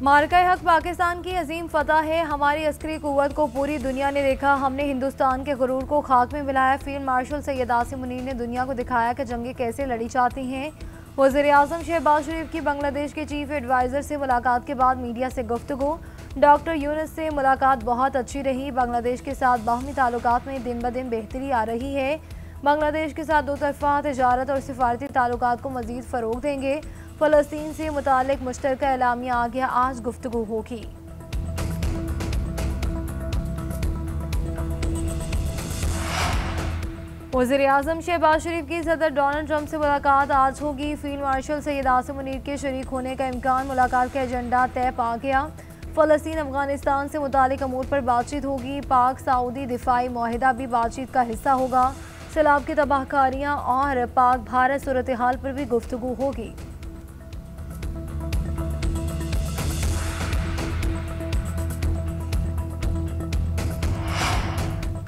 मार्का हक पाकिस्तान की अजीम फतह है। हमारी अस्करी कुव्वत को पूरी दुनिया ने देखा। हमने हिंदुस्तान के गुरूर को खाक में मिलाया। फील्ड मार्शल सैयद आसिम मुनीर ने दुनिया को दिखाया कि जंगें कैसे लड़ी जाती हैं। वज़ीर-ए-आज़म शहबाज शरीफ की बांग्लादेश के चीफ एडवाइज़र से मुलाकात के बाद मीडिया से गुफ्तगू। डॉक्टर यूनुस से मुलाकात बहुत अच्छी रही। बांग्लादेश के साथ बाहमी ताल्लुकात में दिन ब दिन बेहतरी आ रही है। बांग्लादेश के साथ दो तरफ़ा तिजारत और सिफारती ताल्लुकात को मज़ीद फ़रोग़ देंगे। फ़लस्तीन से मुतालिक मुश्तरका एलामिया आ गया, आज गुफ्तगू होगी। वज़ीर-ए-आज़म शहबाज शरीफ की सदर डोनाल्ड ट्रंप से मुलाकात आज होगी। फील्ड मार्शल सैयद आसिम मुनीर के शरीक होने का इम्कान। मुलाकात का एजेंडा तय पा गया। फ़लस्तीन अफगानिस्तान से मुतालिक अमूर पर बातचीत होगी। पाक सऊदी दिफाई मुआहिदा भी बातचीत का हिस्सा होगा। सैलाब की तबाहकारियाँ और पाक भारत सूरत हाल पर भी गुफ्तगू होगी।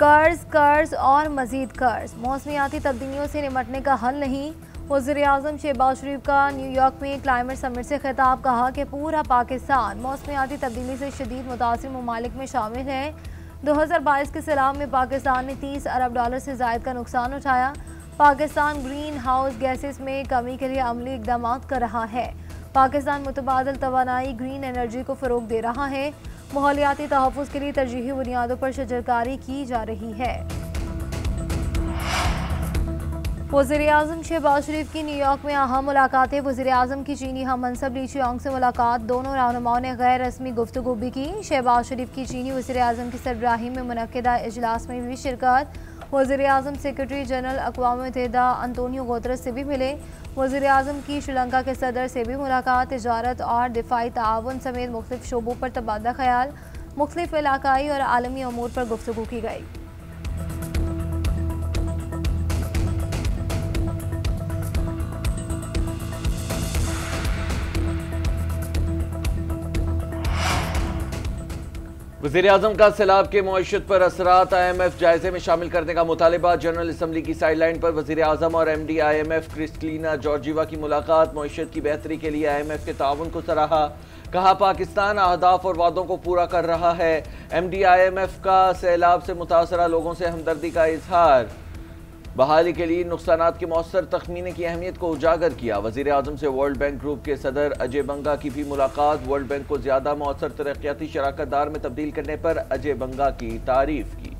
कर्ज और मजीद कर्ज, मौसमियाती तब्दीलियों से निपटने का हल नहीं। वज़ीर-ए-आज़म शहबाज शरीफ का न्यूयॉर्क में क्लाइमेट समिट से खिताब। कहा कि पूरा पाकिस्तान मौसमियाती तब्दीली से शदीद मुतासिर ममालिक में शामिल है। 2022 के सैलाब में पाकिस्तान ने $30 अरब से ज़ायद का नुकसान उठाया। पाकिस्तान ग्रीन हाउस गैसेस में कमी के लिए अमली इक़दाम कर रहा है। पाकिस्तान मुतबादल तवानाई ग्रीन एनर्जी को फ़रोग़ दे रहा है। माहौलियाती तहफ़्फ़ुज़ के लिए तरजीही बुनियादों पर शजरकारी की जा रही है। वज़ीर-ए-आज़म शहबाज शरीफ की न्यूयॉर्क में अहम मुलाकातें। वज़ीर-ए-आज़म की चीनी हम मनसब ली चियांग से मुलाकात। दोनों रहनुमाओं ने गैर रस्मी गुफ्तगू भी की। शहबाज शरीफ की चीनी वज़ीर-ए-आज़म की सरबराही में मुनक़्क़िदा इजलास में भी शिरकत। वज़ीर-ए-आज़म सेक्रेटरी जनरल अक़वाम मुत्तहिदा अंतोनियो गुतरस से भी मिले। वज़ीर-ए-आज़म की श्रीलंका के सदर से भी मुलाकात। तिजारत और दिफाई ताउन समेत मुख्तलिफ शोबों पर तबादला ख्याल। मुख्तलिफ इलाकाई और आलमी अमूर पर गुफ्तगू की गई। वज़ीर-ए-आज़म का सैलाब के मईशत पर असरात IMF जायजे में शामिल करने का मुतालिबा। जनरल असम्बली की साइडलाइन पर वज़ीर-ए-आज़म और MD IMF क्रिस्टलिना जॉर्जीवा की मुलाकात। मईशत की बेहतरी के लिए IMF के ताउन को सराहा। कहा पाकिस्तान अहदाफ और वादों को पूरा कर रहा है। MD IMF का सैलाब से मुतासरा लोगों से हमदर्दी का इजहार। बहाली के लिए नुकसानात के मौसर तखमीने की अहमियत को उजागर किया। वज़ीर-ए-आज़म से वर्ल्ड बैंक ग्रुप के सदर अजय बंगा की भी मुलाकात। वर्ल्ड बैंक को ज्यादा मौसर तरक्याती शराकतदार में तब्दील करने पर अजय बंगा की तारीफ की।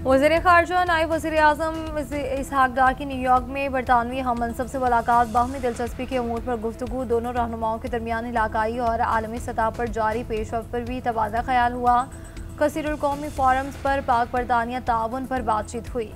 वज़ीर ख़ारजा नायब वज़ीर-ए-आज़म इसहाक डार की न्यूयॉर्क में बरतानवी हम मनसब से मुलाकात। बाहमी दिलचस्पी के अमूर पर गुफ्तगू। दोनों रहनुमाओं के दरमियान इलाकाई और आलमी सतह पर जारी पेशरफ्त पर भी तबादला ख्याल हुआ। कसीरुल कौमी फोरम्स पर पाक बरतानिया ताउन पर बातचीत हुई।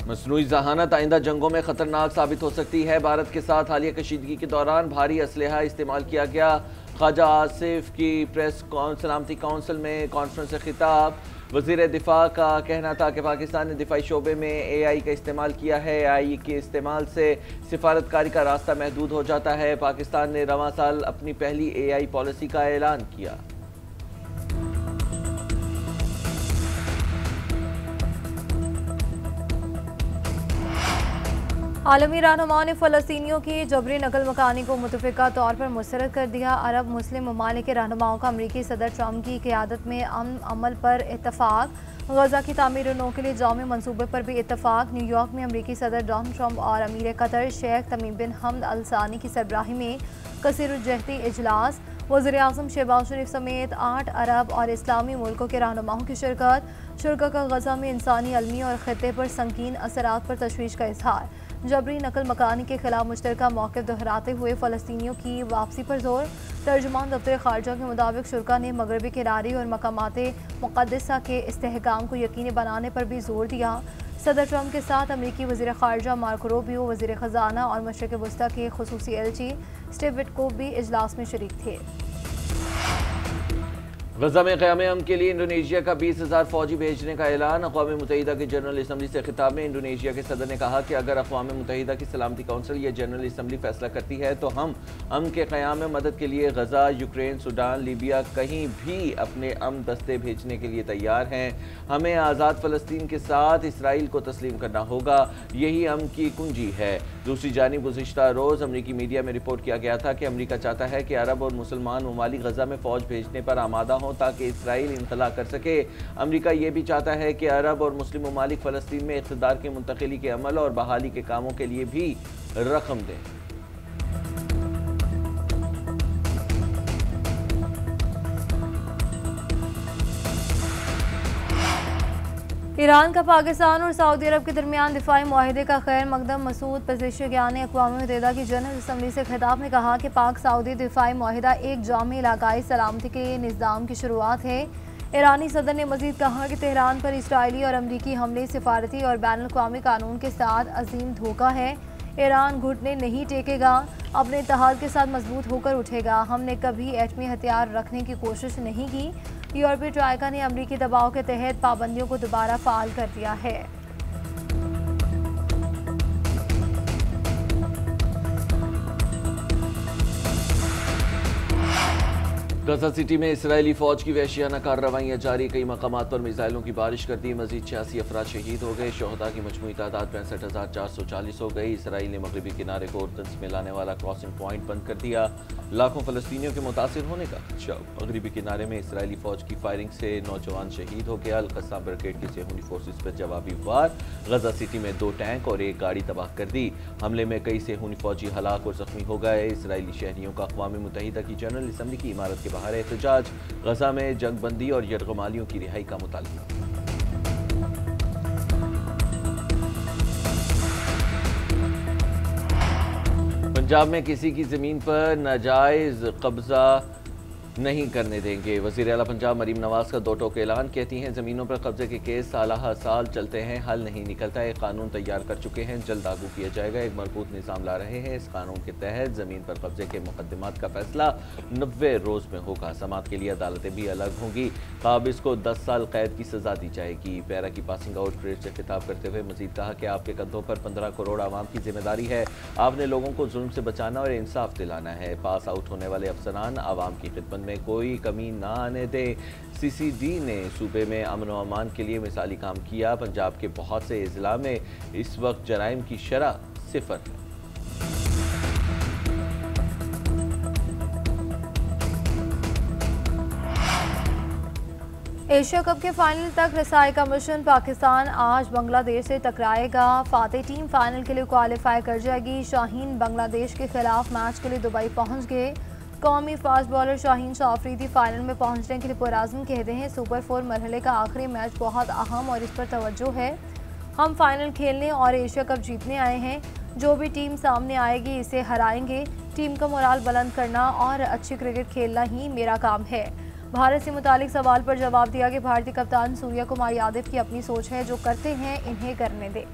मसनूई जहानत आइंदा जंगों में खतरनाक साबित हो सकती है। भारत के साथ हालिया कशीदगी के दौरान भारी असलहा इस्तेमाल किया गया। ख्वाजा आसिफ की प्रेस सलामती काउंसिल में कॉन्फ्रेंस से खिताब। वज़ीर दिफा का कहना था कि पाकिस्तान ने दिफाई शोबे में AI का इस्तेमाल किया है। AI के इस्तेमाल से सिफारतकारी का रास्ता महदूद हो जाता है। पाकिस्तान ने रवां साल अपनी पहली AI पॉलिसी का ऐलान किया। आलमी रहनुमाओं ने फ़लस्तीनियों की जबरी नकल मकानी को मुतफ़िका तौर पर मुस्तरद कर दिया। अरब मुस्लिम ममालिक के रहनुमाओं का अमरीकी सदर ट्रंप की क़ियादत में अमन अमल पर इत्तफ़ाक़। गज़ा की तामीर नौ के लिए जामी मनसूबे पर भी इत्तफ़ाक़। न्यूयॉर्क में अमरीकी सदर डोनाल्ड ट्रंप और अमीर कतर शेख तमीम बिन हमद अल सानी की सरबराही में कसीरुल-जहती इजलास। वज़ीर-ए-आज़म शहबाज शरीफ समेत 8 अरब और इस्लामी मुल्कों के रहनुमाओं की शिरकत। शुरा का गज़ा में इंसानी अलमी और ख़ित्ते पर संगीन असरात पर तशवीश का इजहार। जबरी नकल मकानी के खिलाफ मुश्तरका मौक़िफ़ दोहराते हुए फ़लस्तीनियों की वापसी पर जोर। तर्जुमान दफ्तर ख़ारजा के मुताबिक शुरा ने मगरबी किनारे और मकामाते मुक़द्दसा के इस्तेहकाम को यकीनी बनाने पर भी जोर दिया। सदर ट्रंप के साथ अमरीकी वज़ीर ख़ारजा मार्को रूबियो, वज़ीर ख़ज़ाना और मशरिक़ वस्ता के ख़ुसूसी LG स्टीव विटकोफ़ भी इजलास में शरीक थे। गजा में क़याम के लिए इंडोनेशिया का 20,000 फौजी भेजने का ऐलान। अक़वाम मुत्तहिदा की जनरल असम्बली से खिताब में इंडोनेशिया के सदर ने कहा कि अगर अक़वाम मुत्तहिदा की सलामती कौंसिल या जनरल असम्बली फैसला करती है तो हम अमन के क़याम में मदद के लिए गजा, यूक्रेन, सूडान, लीबिया कहीं भी अपने अमन दस्ते भेजने के लिए तैयार हैं। हमें आज़ाद फ़लस्तीन के साथ इसराइल को तस्लीम करना होगा, यही अमन की कुंजी है। दूसरी जानिब गुज़िश्ता रोज़ अमरीकी मीडिया में रिपोर्ट किया गया था कि अमरीका चाहता है कि अरब और मुसलमान ममालिक गजा में फ़ौज भेजने पर आमादा हों ताकि इसराइल इनखला कर सके। अमरीका ये भी चाहता है कि अरब और मुस्लिम ममालिक फ़लस्तीन में इक़्तिदार की मुंतकिली के अमल और बहाली के कामों के लिए भी रकम दें। ईरान का पाकिस्तान और सऊदी अरब के दरमियान दिफाई मुआहिदे का खैर मकदम मसूद पेज़ेश्कियान ने अक़वाम मुत्तहिदा की जनरल असम्बली से खिताब में कहा कि पाक सऊदी दिफाई मुआहिदा एक जामी इलाकाई सलामती के निज़ाम की शुरुआत है। ईरानी सदर ने मज़ीद कहा कि तेहरान पर इसराइली और अमरीकी हमले सिफारती और बैनुल-अक़वामी कानून के साथ अजीम धोखा है। ईरान घुटने नहीं टेकेगा, अपने इत्तेहाद के साथ मजबूत होकर उठेगा। हमने कभी एटमी हथियार रखने की कोशिश नहीं की। यूरोपीय ट्राइका ने अमरीकी दबाव के तहत पाबंदियों को दोबारा फ़ाल कर दिया है। गजा सिटी में इसराइली फौज की वहशियाना कार्रवाइयाँ जारी। कई मकामात पर मिसाइलों की बारिश कर दी। मजीद 86 अफराद शहीद हो गए। शोहदा की मजमूई तादाद 65,440 हो गई। इसराइल ने मगरबी किनारे को उर्दन से मिलाने वाला क्रॉसिंग पॉइंट बंद कर दिया। लाखों फलस्तीनियों के मुतासिर होने का खदशा। मगरबी किनारे में इसराइली फौज की फायरिंग से नौजवान शहीद हो गया। अल-कस्साम ब्रिगेड की सेहूनी फोर्सेस पर जवाबी वार। गजा सिटी में 2 टैंक और 1 गाड़ी तबाह कर दी। हमले में कई सेहूनी फौजी हलाक और जख्मी हो गए। इसराइली शहरियों का अक़वाम मुत्तहिदा की जनरल असम्बली की इमारत के बाहर एहतजाज। गजा में जंगबंदी और यरगमालियों की रिहाई का मुतालबा। पंजाब में किसी की जमीन पर नाजायज कब्जा नहीं करने देंगे। वज़ीर आला पंजाब मरीम नवाज का 2 टोक ऐलान। कहती हैं ज़मीनों पर कब्जे के केस साल चलते हैं, हल नहीं निकलता। एक कानून तैयार कर चुके हैं, जल्द लागू किया जाएगा। एक मजबूत निज़ाम ला रहे हैं। इस कानून के तहत ज़मीन पर कब्जे के मुकदमात का फैसला 90 रोज़ में होगा। समात के लिए अदालतें भी अलग होंगी। काबिज को 10 साल कैद की सज़ा दी जाएगी। पैरा की पासिंग आउट परेड से खिताब करते हुए मजीद कहा कि आपके कंधों पर 15 करोड़ आवाम की जिम्मेदारी है। आपने लोगों को जुल्म से बचाना और इंसाफ दिलाना है। पास आउट होने वाले अफसरान आवाम की खिदमत में कोई कमी ना आने दे। CCD ने सूबे में अमन व अमान के लिए मिसाली काम किया। पंजाब के बहुत से अजला में इस वक्त जराइम की शरह 0 है। एशिया कप के फाइनल तक रसाई का मिशन। पाकिस्तान आज बांग्लादेश से टकराएगा। फातेह टीम फाइनल के लिए क्वालिफाई कर जाएगी। शाहीन बांग्लादेश के खिलाफ मैच के लिए दुबई पहुंच गए। कौमी fast bowler Shaheen Shah Afridi final में पहुंचने के लिए पुराज़म कहते हैं। सुपर 4 मरहले का आखिरी मैच बहुत अहम और इस पर तवज्जो है। हम फाइनल खेलने और एशिया कप जीतने आए हैं। जो भी टीम सामने आएगी इसे हराएंगे। टीम का मोराल बुलंद करना और अच्छी क्रिकेट खेलना ही मेरा काम है। भारत से मुतालिक सवाल पर जवाब दिया कि भारतीय कप्तान सूर्या कुमार यादव की अपनी सोच है, जो करते हैं इन्हें करने दें।